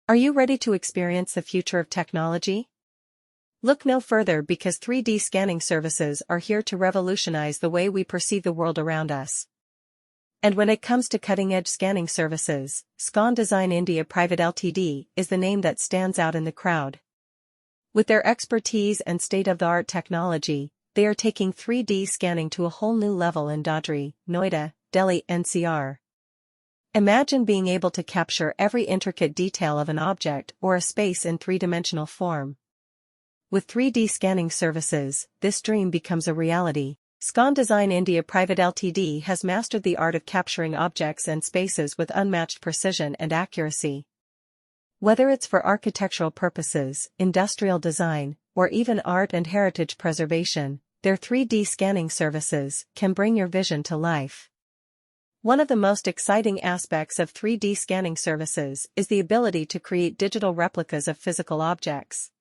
Are you ready to experience the future of technology? Look no further because 3D scanning services are here to revolutionize the way we perceive the world around us. And when it comes to cutting-edge scanning services, Scon Design India Pvt Ltd is the name that stands out in the crowd. With their expertise and state-of-the-art technology, they are taking 3D scanning to a whole new level in Dadri, Noida, Delhi NCR. Imagine being able to capture every intricate detail of an object or a space in three-dimensional form. With 3D scanning services, this dream becomes a reality. Scon Design India Pvt Ltd has mastered the art of capturing objects and spaces with unmatched precision and accuracy. Whether it's for architectural purposes, industrial design, or even art and heritage preservation, their 3D scanning services can bring your vision to life. One of the most exciting aspects of 3D scanning services is the ability to create digital replicas of physical objects.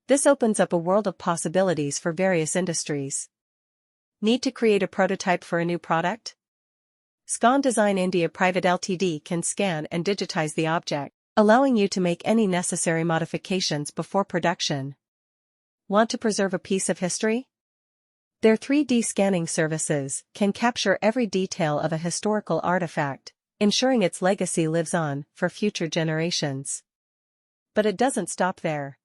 This opens up a world of possibilities for various industries. Need to create a prototype for a new product? Scon Design India Pvt Ltd can scan and digitize the object, allowing you to make any necessary modifications before production. Want to preserve a piece of history? Their 3D scanning services can capture every detail of a historical artifact, ensuring its legacy lives on for future generations. But it doesn't stop there.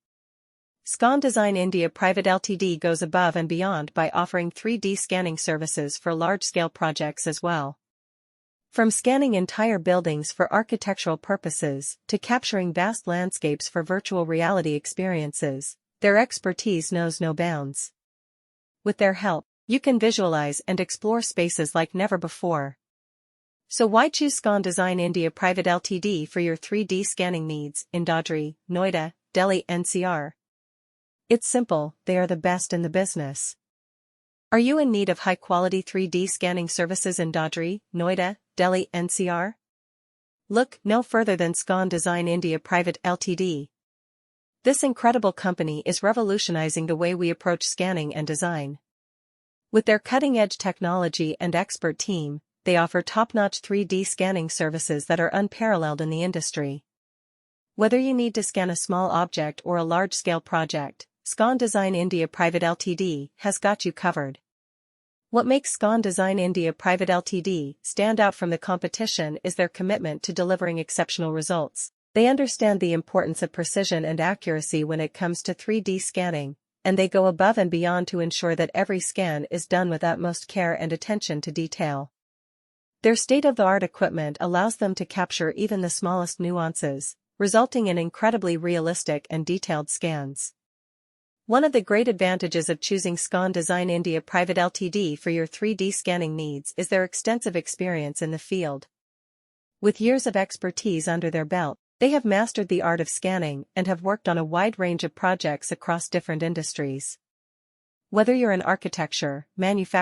Scon Design India Pvt Ltd goes above and beyond by offering 3D scanning services for large-scale projects as well. From scanning entire buildings for architectural purposes to capturing vast landscapes for virtual reality experiences, their expertise knows no bounds. With their help, you can visualize and explore spaces like never before. So why choose Scon Design India Pvt Ltd for your 3D scanning needs in Dadri, Noida, Delhi NCR? It's simple, they are the best in the business. Are you in need of high-quality 3D scanning services in Dadri, Noida, Delhi NCR? Look no further than Scon Design India Pvt Ltd. This incredible company is revolutionizing the way we approach scanning and design. With their cutting-edge technology and expert team, they offer top-notch 3D scanning services that are unparalleled in the industry. Whether you need to scan a small object or a large-scale project, Scon Design India Pvt Ltd has got you covered. What makes Scon Design India Pvt Ltd stand out from the competition is their commitment to delivering exceptional results. They understand the importance of precision and accuracy when it comes to 3D scanning, and they go above and beyond to ensure that every scan is done with utmost care and attention to detail. Their state-of-the-art equipment allows them to capture even the smallest nuances, resulting in incredibly realistic and detailed scans. One of the great advantages of choosing Scon Design India Pvt Ltd for your 3D scanning needs is their extensive experience in the field. With years of expertise under their belt, they have mastered the art of scanning and have worked on a wide range of projects across different industries. Whether you're in architecture, manufacturing,